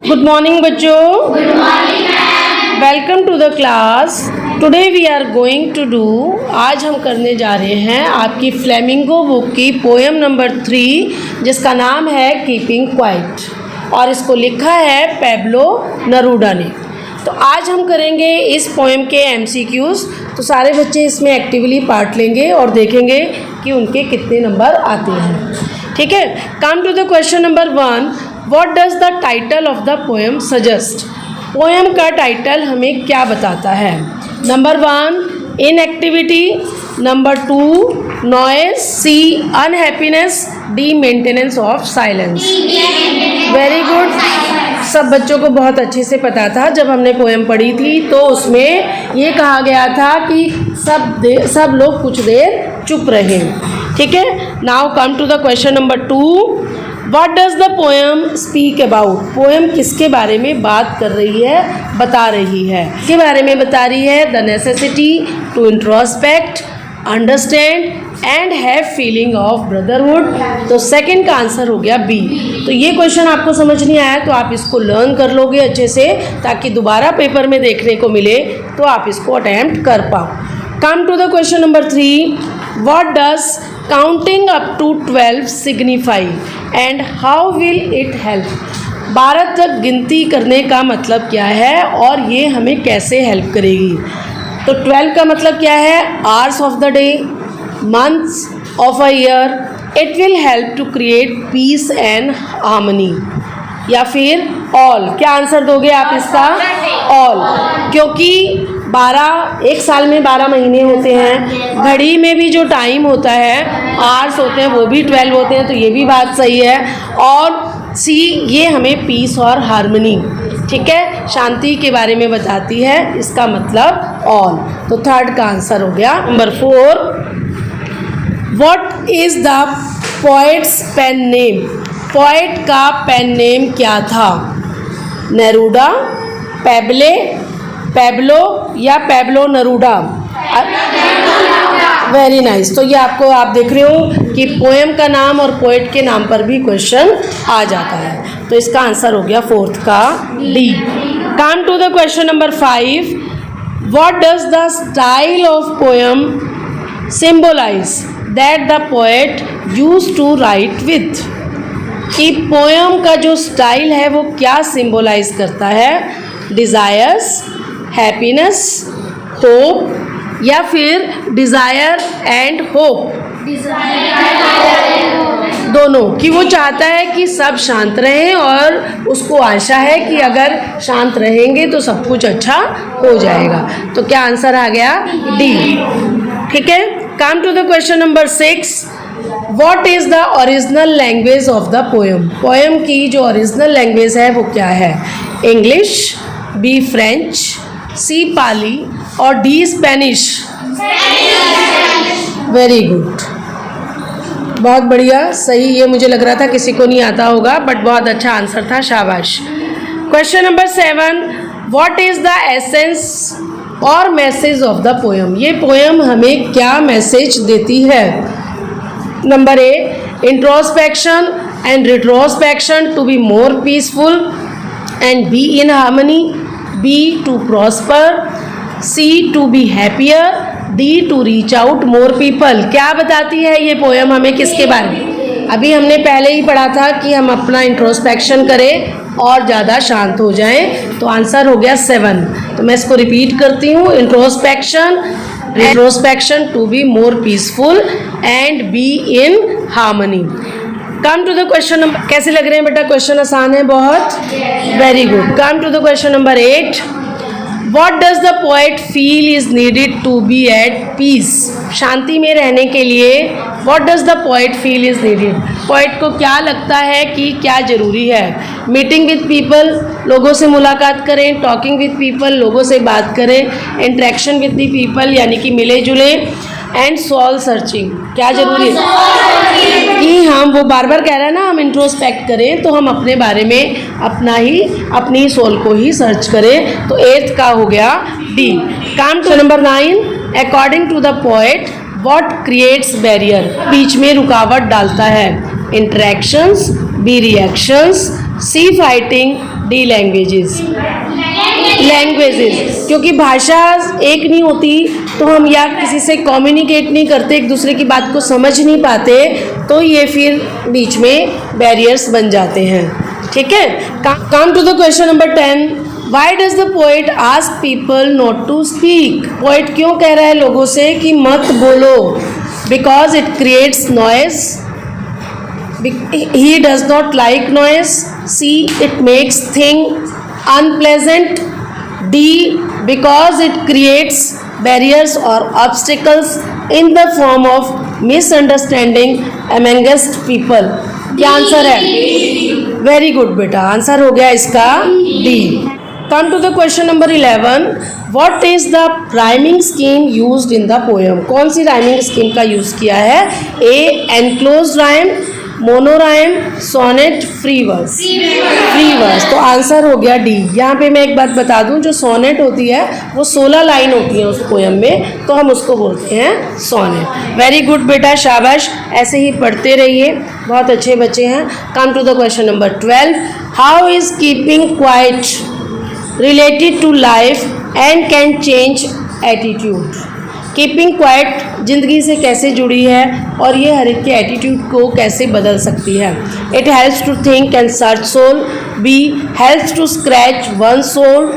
Good morning बच्चों। Good morning ma'am. Welcome to the class. Today we are going to do, आज हम करने जा रहे हैं आपकी फ्लेमिंगो बुक की पोएम नंबर 3 जिसका नाम है कीपिंग क्वाइट और इसको लिखा है पेब्लो नरूडा ने। तो आज हम करेंगे इस पोएम के MCQs। तो सारे बच्चे इसमें एक्टिवली पार्ट लेंगे और देखेंगे कि उनके कितने नंबर आते हैं। ठीक है, come to the question number 1। What does the title of the poem suggest? Poem का टाइटल हमें क्या बताता है? Number 1 inactivity, number 2 noise, C unhappiness, D maintenance of silence. Very good, सब बच्चों को बहुत अच्छे से पता था। जब हमने पोएम पढ़ी थी तो उसमें ये कहा गया था कि सब लोग कुछ देर चुप रहें। ठीक है, now come to the question number 2। What does the poem speak about? Poem किसके बारे में बात कर रही है, बता रही है? किसके बारे में बता रही है? The necessity to introspect, understand and have feeling of brotherhood। तो सेकंड का आंसर हो गया B। तो ये क्वेश्चन आपको समझ नहीं आया तो आप इसको लर्न कर लोगे अच्छे से, ताकि दोबारा पेपर में देखने को मिले तो आप इसको अटेम्प्ट कर पाओ। Come to the question number 3। What does counting up to 12 signify and how will it help? 12 तक गिनती करने का मतलब क्या है और ये हमें कैसे हेल्प करेगी? तो 12 का मतलब क्या है? Hours of the day, months of a year. It will help to create peace and harmony. या फिर ऑल, क्या आंसर दोगे आप इसका? ऑल, क्योंकि एक साल में 12 महीने होते हैं। घड़ी में भी जो टाइम होता है, आवर्स होते हैं, वो भी 12 होते हैं। तो ये भी बात सही है। और सी, ये हमें पीस और हार्मनी, ठीक है, शांति के बारे में बताती है। इसका मतलब ऑल। तो थर्ड का आंसर हो गया number 4। What is the poet's pen name? Poet का पेन नेम क्या था? नेरूडा, पेब्लो या पेब्लो नरूडा? Very nice. तो ये आप देख रहे हो कि पोएम का नाम और पोएट के नाम पर भी क्वेश्चन आ जाता है। तो इसका आंसर हो गया फोर्थ का D। Come to the question number 5। What does the style of poem symbolize that the poet use to write with? कि पोएम का जो स्टाइल है वो क्या सिंबलाइज करता है? डिज़ायर्स, हैप्पीनेस, होप या फिर डिज़ायर एंड होप? दोनों। कि वो चाहता है कि सब शांत रहें और उसको आशा है कि अगर शांत रहेंगे तो सब कुछ अच्छा हो जाएगा। तो क्या आंसर आ गया? D। ठीक है, come to the question number 6। What is the original language of the poem? Poem की जो ओरिजिनल लैंग्वेज है वो क्या है? English, B French, C Pali और D स्पेनिश? वेरी गुड, बहुत बढ़िया, सही। ये मुझे लग रहा था किसी को नहीं आता होगा, बट बहुत अच्छा आंसर था, शाबाश। Question number 7। What is the essence और मैसेज ऑफ द पोएम? ये पोएम हमें क्या मैसेज देती है? Number A introspection and retrospection to be more peaceful and be in harmony, B to prosper, C to be happier, D to reach out more people. क्या बताती है ये poem हमें किसके बारे में? अभी हमने पहले ही पढ़ा था कि हम अपना इंट्रोस्पेक्शन करें और ज़्यादा शांत हो जाएं। तो आंसर हो गया 7। तो मैं इसको रिपीट करती हूँ। Introspection to be more peaceful and be in harmony. Come to the question number, कैसे लग रहे हैं बेटा? क्वेश्चन आसान है बहुत। Very good. Come to the question number 8। What does the poet feel is needed to be at peace? शांति में रहने के लिए what does the poet feel is needed? Poet को क्या लगता है कि क्या ज़रूरी है? मीटिंग विथ पीपल, लोगों से मुलाकात करें, टॉकिंग विथ पीपल, लोगों से बात करें, इंटरेक्शन विथ द पीपल यानी कि मिले जुले, एंड सोल सर्चिंग, क्या जरूरी है? कि हम, वो बार बार कह रहा है ना, हम इंट्रोस्पेक्ट करें, तो हम अपने बारे में अपनी सोल को ही सर्च करें। तो 8th का हो गया D। Come to number 9। According to the poet what creates barrier? बीच में रुकावट डालता है। Interactions, B reactions, C fighting, D languages. Languages, क्योंकि भाषा एक नहीं होती तो हम या किसी से कम्युनिकेट नहीं करते, एक दूसरे की बात को समझ नहीं पाते, तो ये फिर बीच में बैरियर्स बन जाते हैं। ठीक है, come to the question number 10। Why does the poet ask people not to speak? Poet क्यों कह रहा है लोगों से कि मत बोलो? Because it creates noise. He does not like noise. C, it makes things unpleasant. D, because it creates barriers or obstacles in the form of misunderstanding amongst people. क्या आंसर है? वेरी गुड बेटा, answer हो गया इसका D. Come to the question number 11। What is the rhyming scheme used in the poem? कौन सी rhyming scheme का use किया है? A, enclosed rhyme, monorhyme, sonnet, free verse. Free verse, तो आंसर हो गया डी। यहाँ पे मैं एक बात बता दूँ, जो सोनेट होती है वो 16 लाइन होती है उस पोयम में, तो हम उसको बोलते हैं सोनेट। वेरी गुड बेटा, शाबाश, ऐसे ही पढ़ते रहिए, बहुत अच्छे बच्चे हैं। Come to the question number 12। How is keeping quiet related to life and can change attitude? Keeping quiet ज़िंदगी से कैसे जुड़ी है और ये हर एक के एटीट्यूड को कैसे बदल सकती है? It helps to think and search soul. B, helps to scratch one soul.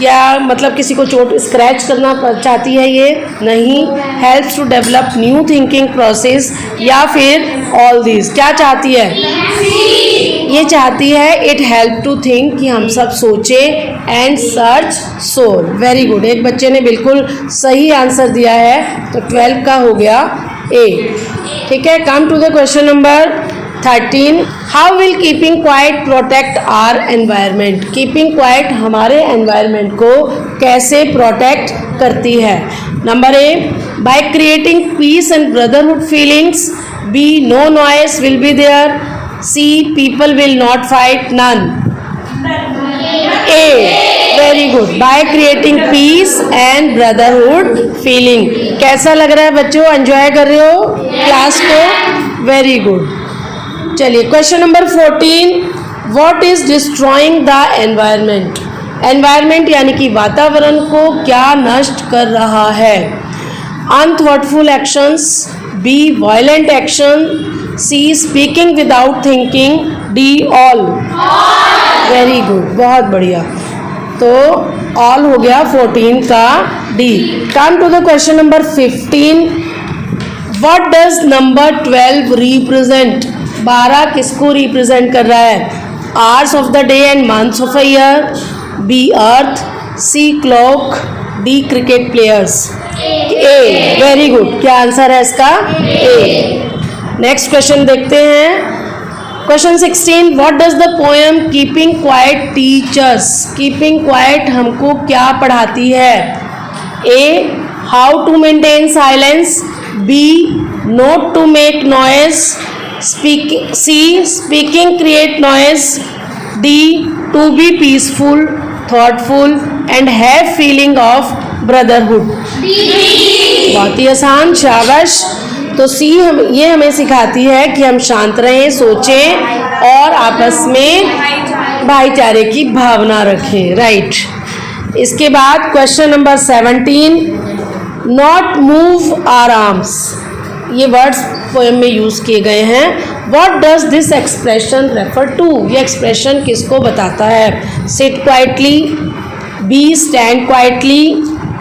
या मतलब किसी को चोट स्क्रैच करना चाहती है ये? नहीं। Helps to develop new thinking process. या फिर ऑल दिस? क्या चाहती है? ये चाहती है इट हेल्प टू थिंक, कि हम सब सोचें, and search soul. Very good, एक बच्चे ने बिल्कुल सही आंसर दिया है, तो 12 का हो गया ए। ठीक है, come to the question number 13। How will keeping quiet protect our environment? Keeping quiet हमारे एनवायरनमेंट को कैसे प्रोटेक्ट करती है? Number A, by creating peace and brotherhood feelings. B, no noise will be there. C, people will not fight, none. A, very good, by creating peace and brotherhood feeling. कैसा लग रहा है बच्चों? Enjoy कर रहे हो क्लास को? Very good. चलिए question number 14। What is destroying the environment? Environment यानी कि वातावरण को क्या नष्ट कर रहा है? Unthoughtful actions. B, violent action. C, speaking without thinking. D, all. Very good, बहुत बढ़िया, तो ऑल हो गया 14 का D. Come to the question number 15। What does number 12 represent? 12 किसको रिप्रेजेंट कर रहा है? Hours of the day and months of a year. B, earth. C, clock. D, cricket players. A, very good, क्या answer है इसका? A. Next question देखते हैं, question 16। What does the poem keeping quiet teach us? Keeping quiet हमको क्या पढ़ाती है? A, how to maintain silence. B, not to make noise. C, speaking create noise. D, to be peaceful, thoughtful and have feeling of brotherhood. बहुत ही आसान, शाबाश। तो सी ये हमें सिखाती है कि हम शांत रहें, सोचें और आपस में भाईचारे की भावना रखें। राइट। इसके बाद question number 17। Not move our arms. ये वर्ड्स पोएम में यूज़ किए गए हैं। What does this expression refer to? ये एक्सप्रेशन किसको बताता है? Sit quietly. B, stand quietly.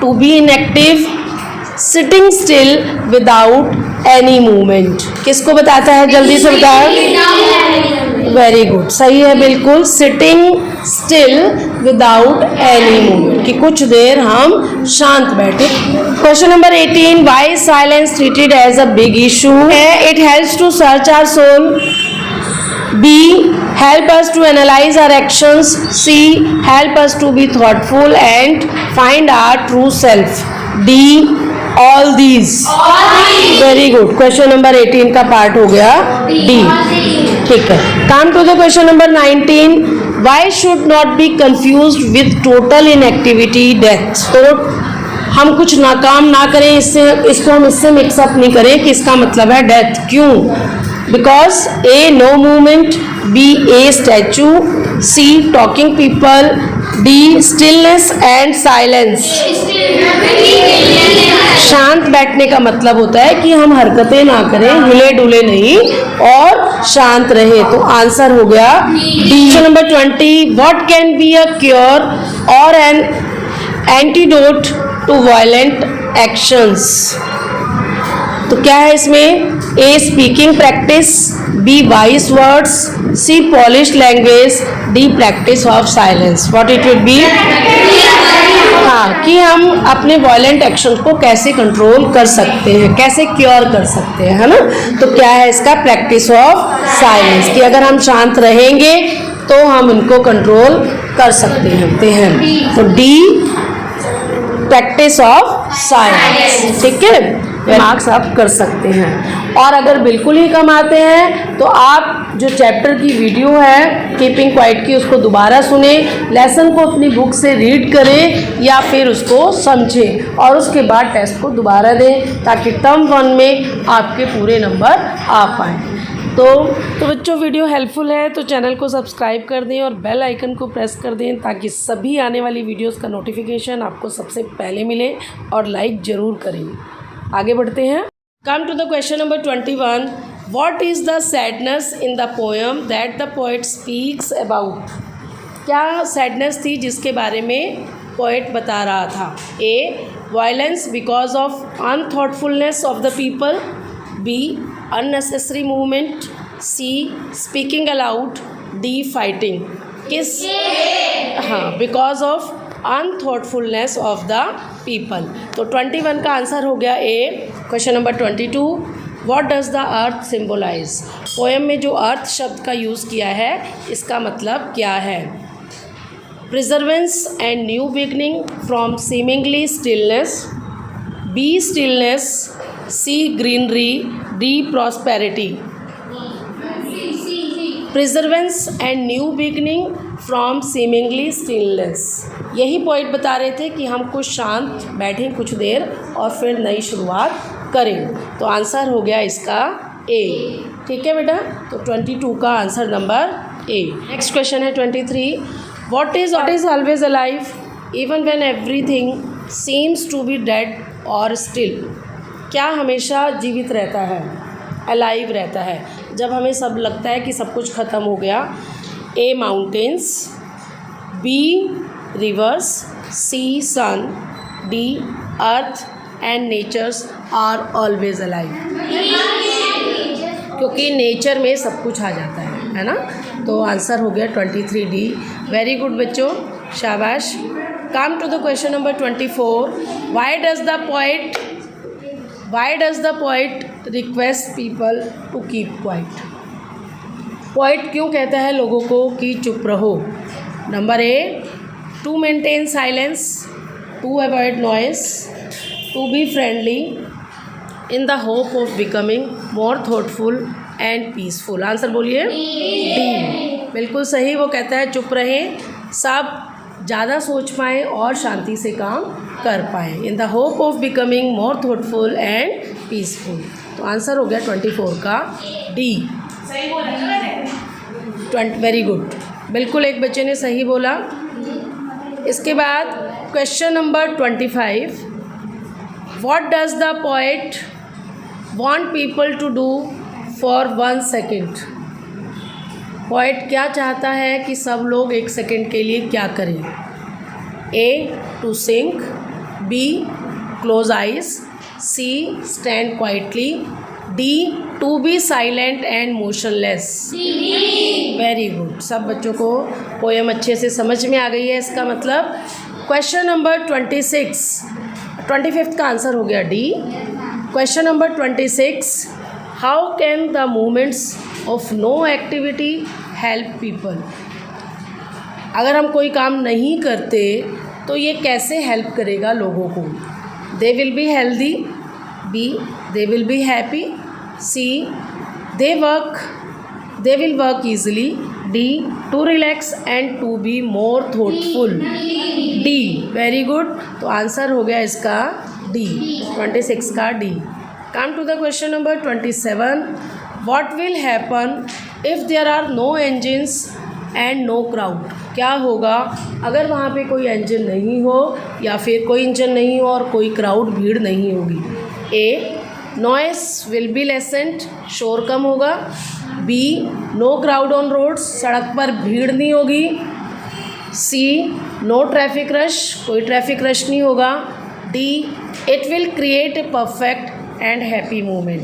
To be inactive. Sitting still without any movement. किसको बताता है? जल्दी से बताओ। वेरी गुड, सही है बिल्कुल, sitting still without any movement, कि कुछ देर हम शांत बैठे। Question number 18। Why silence treated as a big issue? है, it helps to search our soul. B, help us to analyze our actions. C, help us to be thoughtful and find our true self. D, all these. Very good. Question number 18 का part हो गया D. ठीक है, come to the question number 19. Why should not be confused with total inactivity, death? तो हम कुछ नाकाम ना करें, इसको हम इससे मिक्सअप नहीं करें कि इसका मतलब है डेथ। क्यों? Because A no movement, B a statue, C talking people, D stillness and silence. शांत बैठने का मतलब होता है कि हम हरकतें ना करें, हिले डुले नहीं और शांत रहे। तो आंसर हो गया D. Number 20, what can be a cure और an antidote to violent actions. तो क्या है इसमें? A speaking practice, B wise words, C polish language, D practice of silence. What it would be? हाँ, कि हम अपने वायलेंट एक्शन को कैसे कंट्रोल कर सकते हैं, कैसे क्योर कर सकते हैं, है ना। तो क्या है इसका? प्रैक्टिस ऑफ साइलेंस, कि अगर हम शांत रहेंगे तो हम इनको कंट्रोल कर सकते हैं। तो डी प्रैक्टिस ऑफ साइलेंस, ठीक है। मार्क्स आप कर सकते हैं। और अगर बिल्कुल ही कम आते हैं तो आप जो चैप्टर की वीडियो है कीपिंग क्वाइट की, उसको दोबारा सुने, लेसन को अपनी बुक से रीड करें या फिर उसको समझें और उसके बाद टेस्ट को दोबारा दें, ताकि टर्म 1 में आपके पूरे नंबर आ पाएँ। तो बच्चों, वीडियो हेल्पफुल है तो चैनल को सब्सक्राइब कर दें और बेल आइकन को प्रेस कर दें, ताकि सभी आने वाली वीडियोस का नोटिफिकेशन आपको सबसे पहले मिले, और लाइक ज़रूर करें। आगे बढ़ते हैं। Come to the question number 21, what is the sadness in the poem that the poet speaks about. क्या सैडनेस थी जिसके बारे में पोएट बता रहा था? A violence because of unthoughtfulness of the people, B unnecessary movement, C speaking aloud, D fighting. किस? हाँ, because of unthoughtfulness of the people. तो 21 का आंसर हो गया A. Question number 22, what does the earth symbolise. Poem में जो अर्थ शब्द का यूज़ किया है इसका मतलब क्या है? Perseverance and new beginning from seemingly stillness, B stillness, C greenery, D prosperity. Perseverance and new beginning from seemingly stillness. यही पॉइंट बता रहे थे कि हम कुछ शांत बैठें कुछ देर और फिर नई शुरुआत करें। तो आंसर हो गया इसका ए। ठीक है बेटा, तो 22 का answer number A. Next question है 23, what is always alive even when everything seems to be dead और स्टिल। क्या हमेशा जीवित रहता है, अलाइव रहता है, जब हमें सब लगता है कि सब कुछ ख़त्म हो गया? A mountains, B rivers, C sun, D earth and natures are always alive. क्योंकि नेचर में सब कुछ आ जाता है ना। तो आंसर हो गया 23 डी। वेरी गुड बच्चों, शाबाश। Come to the question number 24, why does the poet request people to keep quiet. Poet क्यों कहता है लोगों को कि चुप रहो? Number A, to maintain silence, to avoid noise, to be friendly, in the hope of becoming more thoughtful and peaceful. Answer बोलिए D. बिल्कुल सही, वो कहता है चुप रहें, सब ज़्यादा सोच पाएँ और शांति से काम कर पाएँ, इन the hope of becoming more thoughtful and peaceful. तो आंसर हो गया 24 का डी। वेरी गुड, बिल्कुल एक बच्चे ने सही बोला। इसके बाद question number 25, what does the poet want people to do for 1 second. Poet क्या चाहता है कि सब लोग 1 सेकेंड के लिए क्या करें? A to sink, B close eyes, C stand quietly, D to be silent and motionless. Very good, सब बच्चों को पोएम अच्छे से समझ में आ गई है। इसका मतलब क्वेश्चन नंबर 25 का आंसर हो गया D. Question number 26, how can the movements of no activity help people. अगर हम कोई काम नहीं करते तो ये कैसे हेल्प करेगा लोगों को? They will be healthy, B they will be happy, C they will work easily, D to relax and to be more thoughtful. D, very good, तो आंसर हो गया इसका डी, 26 का D. Come to the question number 27, what will happen if there are no engines and no crowd? क्या होगा अगर वहाँ पे कोई इंजन नहीं हो या फिर कोई इंजन नहीं हो और कोई क्राउड भीड़ नहीं होगी? A, noise will be lessened, शोर कम होगा। B, no crowd on roads, सड़क पर भीड़ नहीं होगी। सी, नो ट्रैफिक रश, कोई ट्रैफिक रश नहीं होगा। D, it will create a perfect and happy moment.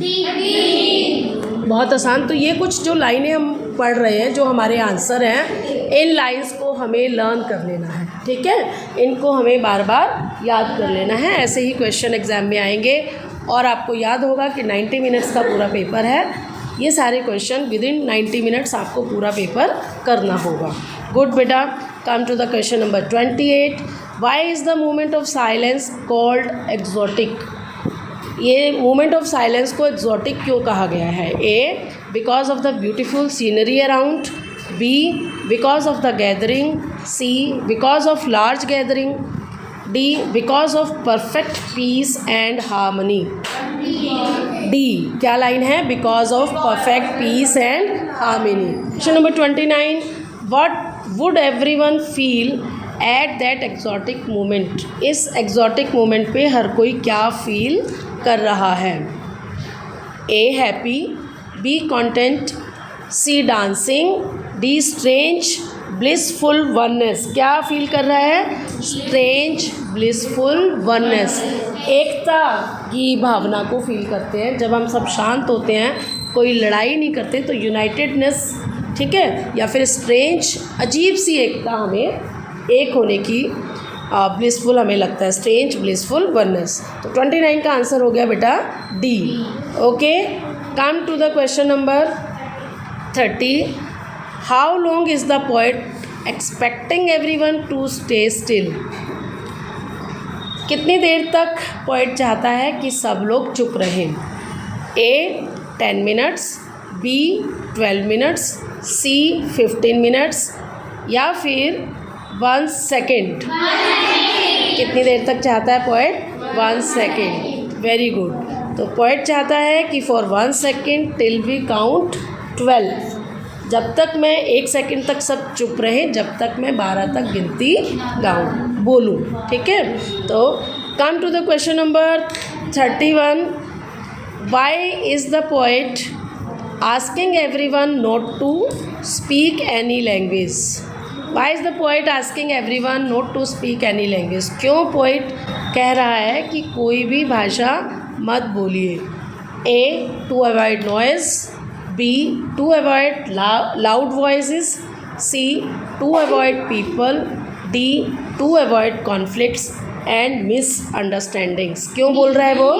बहुत आसान। तो ये कुछ जो लाइनें हम पढ़ रहे हैं, जो हमारे आंसर हैं, इन लाइंस को हमें लर्न कर लेना है, ठीक है। इनको हमें बार बार याद कर लेना है। ऐसे ही क्वेश्चन एग्जाम में आएंगे और आपको याद होगा कि 90 मिनट्स का पूरा पेपर है। ये सारे क्वेश्चन विद इन 90 मिनट्स आपको पूरा पेपर करना होगा। गुड बेटा। Come to the question number 28। Why is the moment of silence called exotic? ये मोमेंट ऑफ साइलेंस को एक्जोटिक क्यों कहा गया है? A, because of the beautiful scenery around. B, because of the gathering. C, because of large gathering. D, because of perfect peace and harmony. D क्या line है? Because of perfect peace and harmony. Question number 29। What would everyone feel at that exotic moment? इस exotic moment पे हर कोई क्या feel कर रहा है? A, happy. B, content. C, dancing. D, strange blissful oneness. क्या फील कर रहा है? स्ट्रेंज ब्लिसफुल वननेस, एकता की भावना को फील करते हैं। जब हम सब शांत होते हैं, कोई लड़ाई नहीं करते, तो यूनाइटेडनेस, ठीक है, या फिर स्ट्रेंज अजीब सी एकता हमें एक होने की ब्लिसफुल हमें लगता है, स्ट्रेंज ब्लिसफुल वननेस। तो 29 का आंसर हो गया बेटा D. Okay, come to the question number 30। How long is the poet expecting everyone to stay still? कितनी देर तक पोएट चाहता है कि सब लोग चुप रहें? A, 10 minutes. B, 12 minutes. C, 15 minutes. या फिर 1 सेकेंड। कितनी देर तक चाहता है पोएट? 1 सेकेंड। Very good. तो पोएट चाहता है कि for 1 second till we count 12। जब तक मैं 1 सेकेंड तक सब चुप रहे, जब तक मैं 12 तक गिनती बोलूँ, ठीक है। तो come to the question number 31। Why is the poet asking everyone not to speak any language? Why is the poet asking everyone not to speak any language? क्यों पोएट कह रहा है कि कोई भी भाषा मत बोलिए? A, to avoid noise. B, to avoid loud voices. C, to avoid people. D, to avoid conflicts and misunderstandings. क्यों बोल रहा है वो?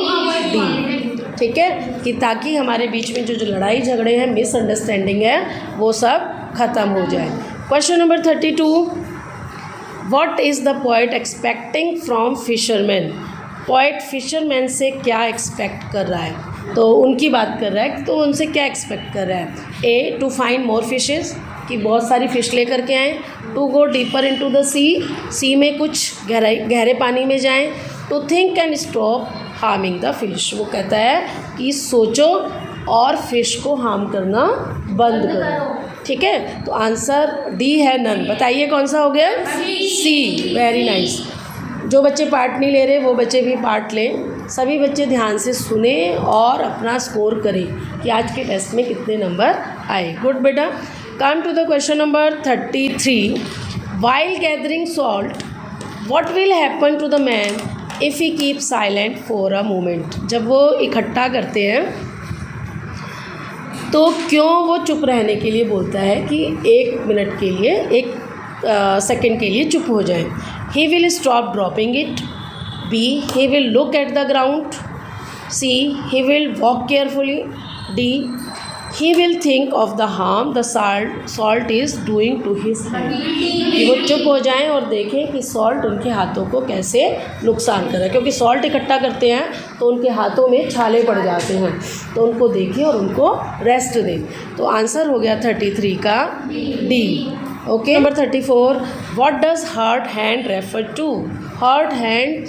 डी, ठीक है, कि ताकि हमारे बीच में जो लड़ाई झगड़े हैं, मिसअंडरस्टैंडिंग है, वो सब ख़त्म हो जाए। Question number 32। What is the poet expecting from fisherman? Poet fisherman से क्या एक्सपेक्ट कर रहा है? तो उनकी बात कर रहा है, तो उनसे क्या एक्सपेक्ट कर रहा है? A, to find more fishes, कि बहुत सारी फ़िश लेकर के आएँ। To go deeper into the sea में कुछ गहरे पानी में जाएं। To think and stop harming the fish, वो कहता है कि सोचो और फिश को हार्म करना बंद करो, ठीक है। तो आंसर डी है, नन। बताइए कौन सा हो गया? सी। Very nice. जो बच्चे पार्ट नहीं ले रहे वो बच्चे भी पार्ट लें। सभी बच्चे ध्यान से सुने और अपना स्कोर करें कि आज के टेस्ट में कितने नंबर आए। गुड बेटा। Come to the question number 33। While gathering salt what will happen to the man if he keep silent for a moment? जब वो इकट्ठा करते हैं तो क्यों वो चुप रहने के लिए बोलता है कि 1 मिनट के लिए, 1 सेकेंड के लिए चुप हो जाए? He will stop dropping it. B, he will look at the ground. C, he will walk carefully. D, he will think of the harm the salt is doing to his hand. कि वो चुप हो जाएं और देखें कि salt उनके हाथों को कैसे नुकसान कर रहा है, क्योंकि सॉल्ट इकट्ठा करते हैं तो उनके हाथों में छाले पड़ जाते हैं, तो उनको देखें और उनको रेस्ट दें। तो आंसर हो गया 33 का D. Okay, number 34। What does hurt hand refer to? Hurt hand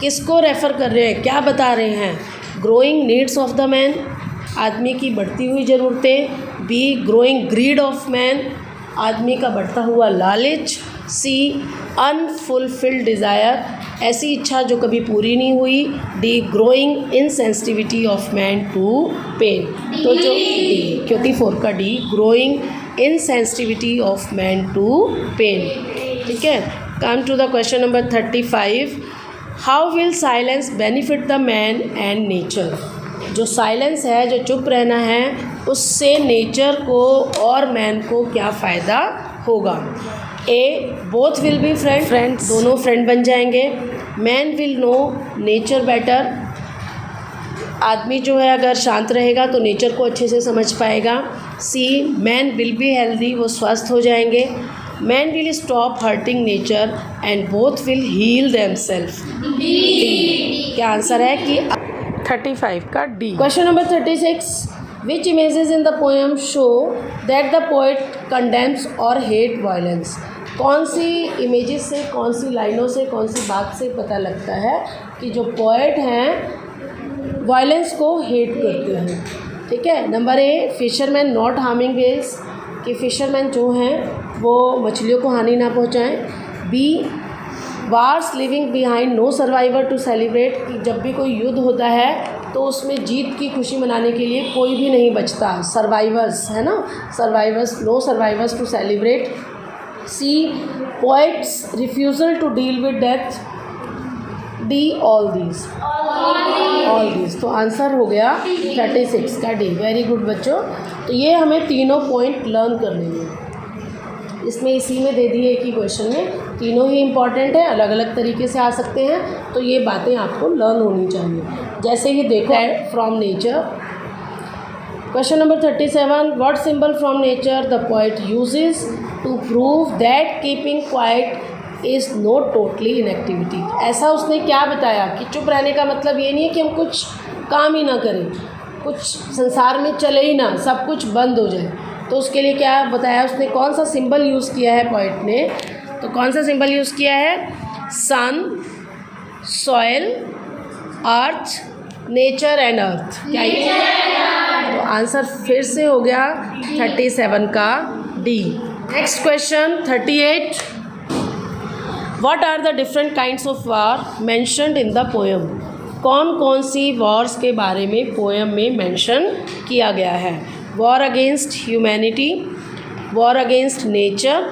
किसको रेफ़र कर रहे हैं, क्या बता रहे हैं? Growing needs of the man. आदमी की बढ़ती हुई ज़रूरतें। B growing greed of man, आदमी का बढ़ता हुआ लालच। सी अनफुलफिल्ड डिज़ायर, ऐसी इच्छा जो कभी पूरी नहीं हुई। D growing insensitivity of man to pain, तो जो डी क्योंकि 4 का D growing insensitivity of man to pain. ठीक है, come to the question number 35। How will silence benefit the man and nature, जो साइलेंस है, जो चुप रहना है, उससे नेचर को और मैन को क्या फ़ायदा होगा। A both will be friends, दोनों फ्रेंड बन जाएंगे। Man will know nature better, आदमी जो है अगर शांत रहेगा तो नेचर को अच्छे से समझ पाएगा। C man will be healthy, वो स्वस्थ हो जाएंगे। Man will stop hurting nature and both will heal themselves. क्या आंसर है कि 35 का D. Question number 36। Which images in the poem show that the poet condemns और हेट वायलेंस, कौन सी इमेजेस से, कौन सी लाइनों से, कौन सी बात से पता लगता है कि जो पोएट हैं वायलेंस को हेट करते हैं। ठीक है, number A fisherman not harming whales, कि फिशरमैन जो हैं वो मछलियों को हानि ना पहुंचाएं। B wars leaving behind no survivor to celebrate, कि जब भी कोई युद्ध होता है तो उसमें जीत की खुशी मनाने के लिए कोई भी नहीं बचता, सर्वाइवर्स है ना, survivors, no survivors to celebrate. C poet's refusal to deal with death. D all these, all these, तो आंसर हो गया 36 का डी। वेरी गुड बच्चों, तो ये हमें तीनों पॉइंट लर्न करने हैं। इसमें इसी में दे दिए एक ही क्वेश्चन में, तीनों ही इम्पॉर्टेंट है, अलग अलग तरीके से आ सकते हैं, तो ये बातें आपको लर्न होनी चाहिए। जैसे ही देखो from nature, question number 37। What symbol from nature the poet uses to prove that keeping quiet is not totally inactivity, ऐसा उसने क्या बताया कि चुप रहने का मतलब ये नहीं है कि हम कुछ काम ही ना करें, कुछ संसार में चले ही ना, सब कुछ बंद हो जाए। तो उसके लिए क्या बताया उसने, कौन सा सिंबल यूज़ किया है पोएट ने, तो कौन सा सिंबल यूज़ किया है, sun, soil, earth, nature and earth. क्या ये, तो आंसर फिर से हो गया 37 का D. Next question 38। What are the different kinds of war mentioned in the poem, कौन कौन सी वॉर्स के बारे में पोएम में मेंशन किया गया है। War against humanity, war against nature,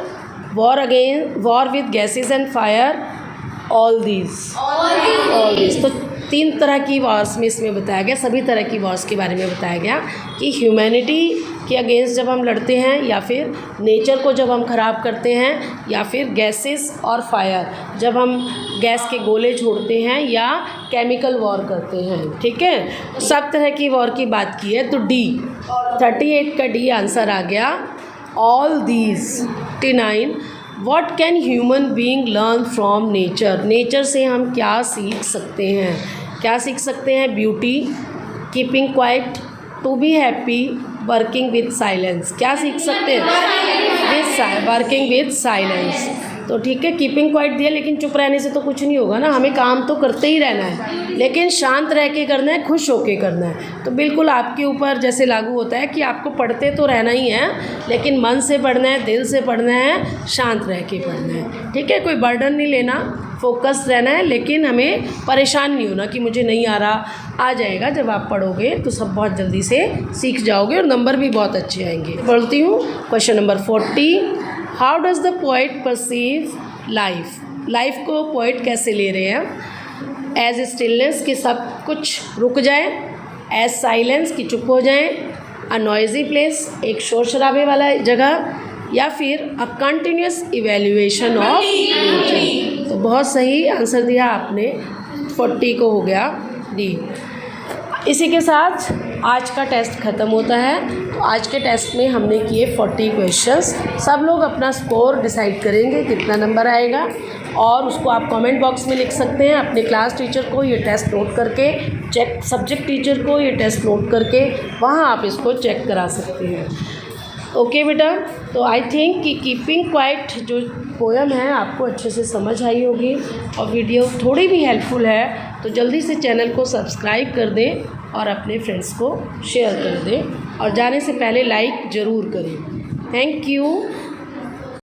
war with gases and fire, all these. तो 3 तरह की वॉर्स में इसमें बताया गया, सभी तरह की वॉर्स के बारे में बताया गया कि ह्यूमैनिटी के अगेंस्ट जब हम लड़ते हैं, या फिर नेचर को जब हम ख़राब करते हैं, या फिर गैसेस और फायर जब हम गैस के गोले छोड़ते हैं, या केमिकल वॉर करते हैं। ठीक है, सब तरह की वॉर की बात की है, तो डी 38 का डी आंसर आ गया, all these. 39। What can human being learn from nature, nature से हम क्या सीख सकते हैं, क्या सीख सकते हैं। Beauty, keeping quiet, to be happy, working with silence, क्या सीख सकते हैं, वर्किंग विद साइलेंस। तो ठीक है, कीपिंग क्वाइट दिया, लेकिन चुप रहने से तो कुछ नहीं होगा ना, हमें काम तो करते ही रहना है, लेकिन शांत रह के करना है, खुश होके करना है। तो बिल्कुल आपके ऊपर जैसे लागू होता है कि आपको पढ़ते तो रहना ही है, लेकिन मन से पढ़ना है, दिल से पढ़ना है, शांत रह के पढ़ना है। ठीक है, कोई बर्डन नहीं लेना, फोकस रहना है, लेकिन हमें परेशान नहीं होना कि मुझे नहीं आ रहा, आ जाएगा। जब आप पढ़ोगे तो सब बहुत जल्दी से सीख जाओगे और नंबर भी बहुत अच्छे आएंगे। पढ़ती हूँ question number 40। How does the poet perceive life, life को पोएट कैसे ले रहे हैं। एज स्टिलनेस, कि सब कुछ रुक जाए। एज साइलेंस, कि चुप हो जाएं। अ नॉइजी प्लेस, एक शोर शराबे वाला जगह, या फिर a continuous evaluation of nature. तो बहुत सही आंसर दिया आपने, 40 को हो गया डी। इसी के साथ आज का टेस्ट ख़त्म होता है। तो आज के टेस्ट में हमने किए 40 क्वेश्चंस। सब लोग अपना स्कोर डिसाइड करेंगे कितना नंबर आएगा, और उसको आप कमेंट बॉक्स में लिख सकते हैं। अपने क्लास टीचर को ये टेस्ट नोट करके चेक, सब्जेक्ट टीचर को ये टेस्ट नोट करके वहाँ आप इसको चेक करा सकते हैं। ओके बेटा, तो आई थिंक कि कीपिंग क्वाइट जो पोएम है आपको अच्छे से समझ आई होगी, और वीडियो थोड़ी भी हेल्पफुल है तो जल्दी से चैनल को सब्सक्राइब कर दें और अपने फ्रेंड्स को शेयर कर दें और जाने से पहले लाइक ज़रूर करें। Thank you.